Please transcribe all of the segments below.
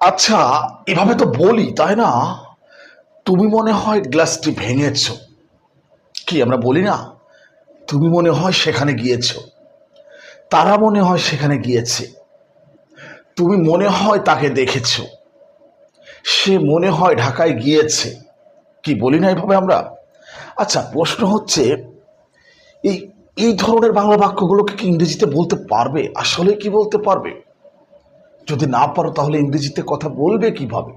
আচ্ছা, এভাবে তো বলি তাই না? তুমি মনে হয় গ্লাসটি ভেঙেছ। কি আমরা বলি না, তুমি মনে হয় সেখানে গিয়েছ, তারা মনে হয় সেখানে গিয়েছে, তুমি মনে হয় তাকে দেখেছ, সে মনে হয় ঢাকায় গিয়েছে। কি বলি না এভাবে আমরা? আচ্ছা, প্রশ্ন হচ্ছে এই এই ধরনের বাংলা বাক্যগুলোকে কি ইংরেজিতে বলতে পারবে? আসলে কি বলতে পারবে? যদি না পারো তাহলে ইংরেজিতে কথা বলবে কিভাবে?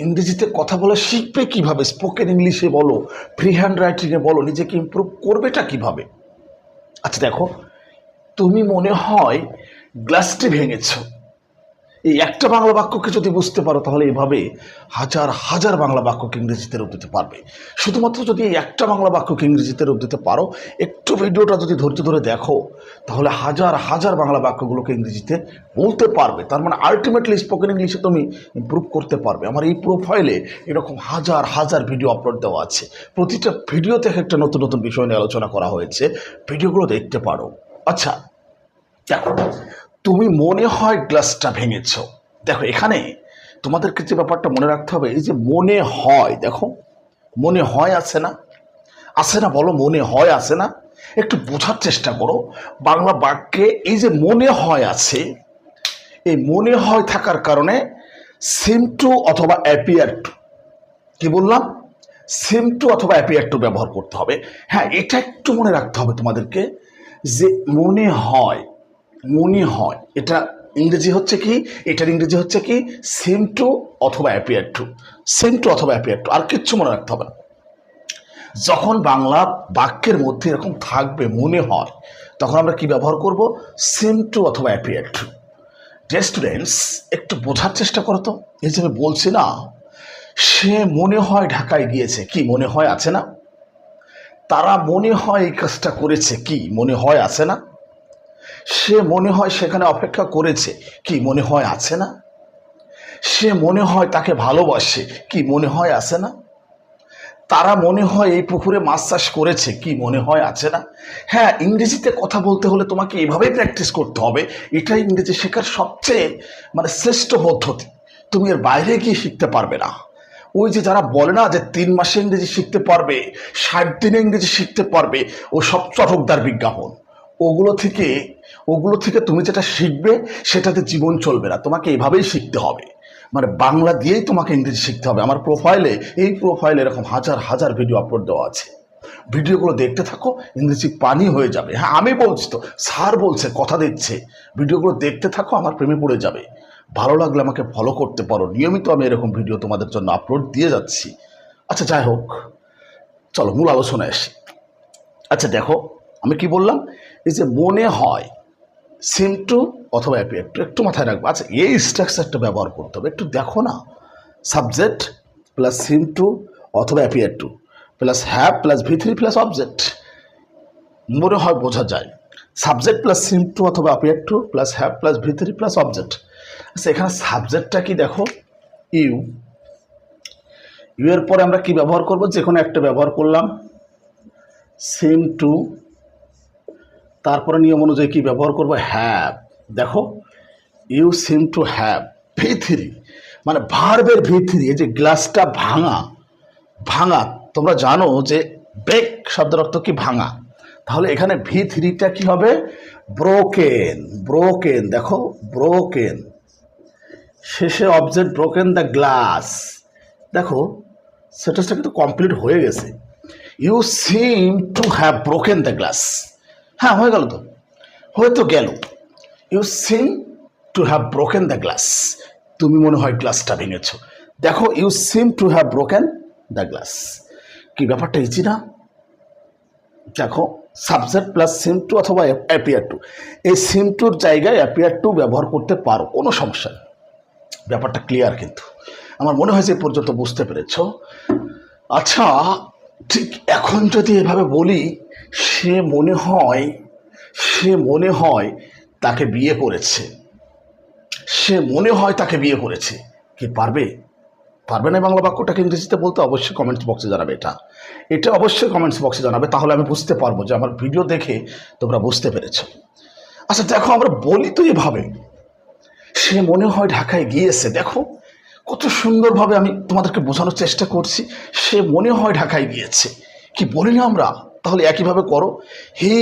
ইংরেজিতে কথা বলা শিখবে কিভাবে? স্পোকেন ইংলিশে বলো, ফ্রি হ্যান্ড রাইটিংয়ে বলো, নিজেকে ইমপ্রুভ করবেটা কিভাবে? আচ্ছা দেখো, তুমি মনে হয় গ্লাসটি ভেঙেছ, এই একটা বাংলা বাক্যকে যদি বুঝতে পারো তাহলে এভাবে হাজার হাজার বাংলা বাক্যকে ইংরেজিতে রূপ দিতে পারবে। শুধুমাত্র যদি এই একটা বাংলা বাক্যকে ইংরেজিতে রূপ দিতে পারো, একটু ভিডিওটা যদি ধৈর্য ধরে দেখো, তাহলে হাজার হাজার বাংলা বাক্যগুলোকে ইংরেজিতে বলতে পারবে। তার মানে আলটিমেটলি স্পোকেন ইংলিশে তুমি ইমপ্রুভ করতে পারবে। আমার এই প্রোফাইলে এরকম হাজার হাজার ভিডিও আপলোড দেওয়া আছে, প্রতিটা ভিডিওতে একটা নতুন নতুন বিষয় নিয়ে আলোচনা করা হয়েছে, ভিডিওগুলো দেখতে পারো। আচ্ছা দেখো, তুমি মনে হয় গ্লাসটা ভেঙেছ। দেখো এখানে তোমাদেরকে যে ব্যাপারটা মনে রাখতে হবে, এই যে মনে হয়, দেখো মনে হয় আছে না? আছে না বলো, মনে হয় আছে না? একটু বোঝার চেষ্টা করো বাংলা বাক্যে এই যে মনে হয় আছে, এই মনে হয় থাকার কারণে সিম টু অথবা অ্যাপিয়ার টু, কি বললাম? সিম টু অথবা অ্যাপিয়ার টু ব্যবহার করতে হবে। হ্যাঁ, এটা একটু মনে রাখতে হবে তোমাদেরকে যে মনে হয়, মনে হয় এটা ইংরেজি হচ্ছে কি, এটার ইংরেজি হচ্ছে কি সিম টু অথবা অ্যাপিয়ার টু, সিম টু অথবা অ্যাপিয়ার টু, আর কিচ্ছু মনে রাখতে হবে না। যখন বাংলা বাক্যের মধ্যে এরকম থাকবে মনে হয়, তখন আমরা কি ব্যবহার করব? সিম টু অথবা অ্যাপিয়ার টু। ডিয়ার স্টুডেন্টস, একটু বোঝার চেষ্টা করো তো। এই যে আমি বলছি না, সে মনে হয় ঢাকায় গিয়েছে, কি মনে হয় আছে না? তারা মনে হয় এই কাজটা করেছে, কি মনে হয় আছে না? সে মনে হয় সেখানে অপেক্ষা করেছে, কি মনে হয় আছে না? সে মনে হয় তাকে ভালোবাসে, কি মনে হয় আছে না? তারা মনে হয় এই পুকুরে মাছ চাষ করেছে, কি মনে হয় আছে না? হ্যাঁ, ইংরেজিতে কথা বলতে হলে তোমাকে এভাবেই প্র্যাকটিস করতে হবে। এটাই ইংরেজি শেখার সবচেয়ে শ্রেষ্ঠ পদ্ধতি। তুমি এর বাইরে গিয়ে শিখতে পারবে না। ওই যে যারা বলে না যে 3 মাসে ইংরেজি শিখতে পারবে, 60 দিনে ইংরেজি শিখতে পারবে, ও সব চটকদার বিজ্ঞাপন। ওগুলো থেকে ওগুলো থেকে তুমি যেটা শিখবে সেটাতে জীবন চলবে না। তোমাকে এভাবেই শিখতে হবে, বাংলা দিয়েই তোমাকে ইংরেজি শিখতে হবে। আমার প্রোফাইলে, এই প্রোফাইলে এরকম হাজার হাজার ভিডিও আপলোড দেওয়া আছে, ভিডিওগুলো দেখতে থাকো, ইংরেজি পানি হয়ে যাবে। হ্যাঁ, আমি বলছি তো, স্যার বলছে, কথা দিচ্ছে, ভিডিওগুলো দেখতে থাকো, আমার প্রেমে পড়ে যাবে। ভালো লাগলে আমাকে ফলো করতে পারো, নিয়মিত আমি এরকম ভিডিও তোমাদের জন্য আপলোড দিয়ে যাচ্ছি। আচ্ছা যাই হোক, চলো মূল আলোচনায় আসি। আচ্ছা দেখো, আমি কি বললাম? এই যে মনে হয় সিম টু অথবা অ্যাপিয়ার টু, একটু মাথায় রাখবো। আচ্ছা, এই স্ট্রাকচারটা ব্যবহার করতে হবে, একটু দেখো না। সাবজেক্ট প্লাস সিম টু অথবা appear to plus have plus ভি3 প্লাস অবজেক্ট, মনে হয় বোঝা যায়। সাবজেক্ট প্লাস সিম টু অথবা appear to plus have plus ভি3 প্লাস অবজেক্ট। আচ্ছা, এখানে সাবজেক্টটা কি দেখো, ইউ। ইউ এর পরে আমরা কি ব্যবহার করব? যে কোনো একটা ব্যবহার করলাম, সিম টু, তারপরে নিয়ম অনুযায়ী কি ব্যবহার করব? হ্যাভ। দেখো, ইউ সিম টু হ্যাভ ভি3, ভার্বের ভি3। এই যে গ্লাসটা ভাঙা, ভাঙা তোমরা জানো যে ব্রেক শব্দের অর্থ কি? ভাঙা। তাহলে এখানে ভি3টা কি হবে? ব্রোকেন। ব্রোকেন, দেখো ব্রোকেন, শেষে অবজেক্ট ব্রোকেন দ্য গ্লাস। দেখো সেন্টেন্সটা কিন্তু কমপ্লিট হয়ে গেছে। You seem to have broken the glass. হ্যাঁ, হয়ে গেল তো, হয়ে তো গেল। You seem to have broken the glass, তুমি মনে হয় গ্লাসটা ভেঙেছ। দেখো, you seem to have broken the glass. কি ব্যাপারটা ইজি না? দেখো, সাবজেক্ট প্লাস সিম টু অথবা অ্যাপিয়ার টু, এই সিম টুর জায়গায় অ্যাপিয়ার টু ব্যবহার করতে পারো, কোনো সমস্যা নেই। ব্যাপারটা ক্লিয়ার কিন্তু আমার মনে হয় যে পর্যন্ত বুঝতে পেরেছ। আচ্ছা, ঠিক এখন যদি এভাবে বলি, সে মনে হয় তাকে বিয়ে করেছে, সে মনে হয় তাকে বিয়ে করেছে, কি পারবে? পারবে না বাংলা বাক্যটাকে ইংরেজিতে বলতে? অবশ্যই কমেন্টস বক্সে জানাবে। এটা অবশ্যই কমেন্টস বক্সে জানাবে, তাহলে আমি বুঝতে পারবো যে আমার ভিডিও দেখে তোমরা বুঝতে পেরেছো। আচ্ছা দেখো, আমরা বলি তো এভাবে, সে মনে হয় ঢাকায় গিয়েছে। দেখো কত সুন্দরভাবে আমি তোমাদেরকে বোঝানোর চেষ্টা করছি। সে মনে হয় ঢাকায় গিয়েছে, কি বলি না আমরা? তাহলে একইভাবে করো, হি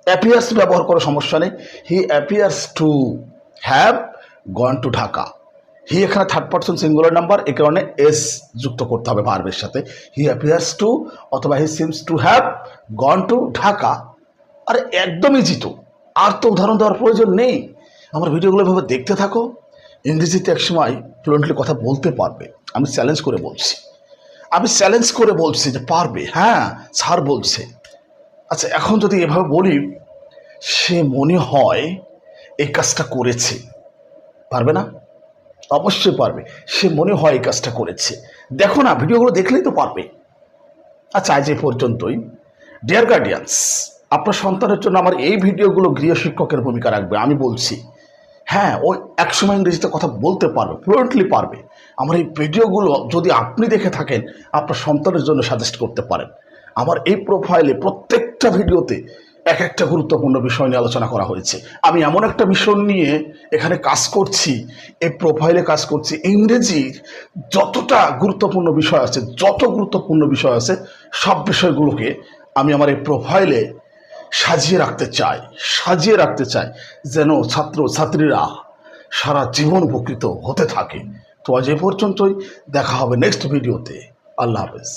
অ্যাপিয়ার্স ব্যবহার করো, সমস্যা নেই। He appears to have gone to Dhaka. He এখানে থার্ড পারসন সিঙ্গুলার নাম্বার, এ কারণে এস যুক্ত করতে হবে ভার্বের সাথে। হি অ্যাপিয়ার্স টু অথবা he seems to have gone to Dhaka. আরে একদম ইজি তো, আর তো উদাহরণ দেওয়ার প্রয়োজন নেই। আমার ভিডিওগুলো এভাবে দেখতে থাকো, ইংরেজিতে একসময় ফ্লুয়েন্টলি কথা বলতে পারবে। আমি চ্যালেঞ্জ করে বলছি যে পারবে। হ্যাঁ, স্যার বলছে। আচ্ছা, এখন যদি এভাবে বলি, সে মনে হয় এই কাজটা করেছে, পারবে না? অবশ্যই পারবে। সে মনে হয় এই কাজটা করেছে। দেখো না, ভিডিওগুলো দেখলেই তো পারবে। আচ্ছা, আজ এ পর্যন্তই। ডিয়ার গার্ডিয়ানস, আপনার সন্তানের জন্য আমার এই ভিডিওগুলো গৃহ শিক্ষকের ভূমিকা রাখবে। আমি বলছি, হ্যাঁ, ও একসময় ইংরেজিতে কথা বলতে পারবে, ফ্লুয়েন্টলি পারবে। আমার এই ভিডিওগুলো যদি আপনি দেখে থাকেন, আপনার সন্তানের জন্য সাজেস্ট করতে পারেন। আমার এই প্রোফাইলে প্রত্যেকটা ভিডিওতে এক একটা গুরুত্বপূর্ণ বিষয় নিয়ে আলোচনা করা হয়েছে। আমি এমন একটা মিশন নিয়ে এখানে কাজ করছি, এই প্রোফাইলে কাজ করছি। ইংরেজির যতটা গুরুত্বপূর্ণ বিষয় আছে, সব বিষয়গুলোকে আমি আমার এই প্রোফাইলে সাজিয়ে রাখতে চাই, যেন ছাত্রছাত্রীরা সারা জীবন উপকৃত হতে থাকে। তো আজ এ পর্যন্তই, দেখা হবে নেক্সট ভিডিওতে। আল্লাহ হাফেজ।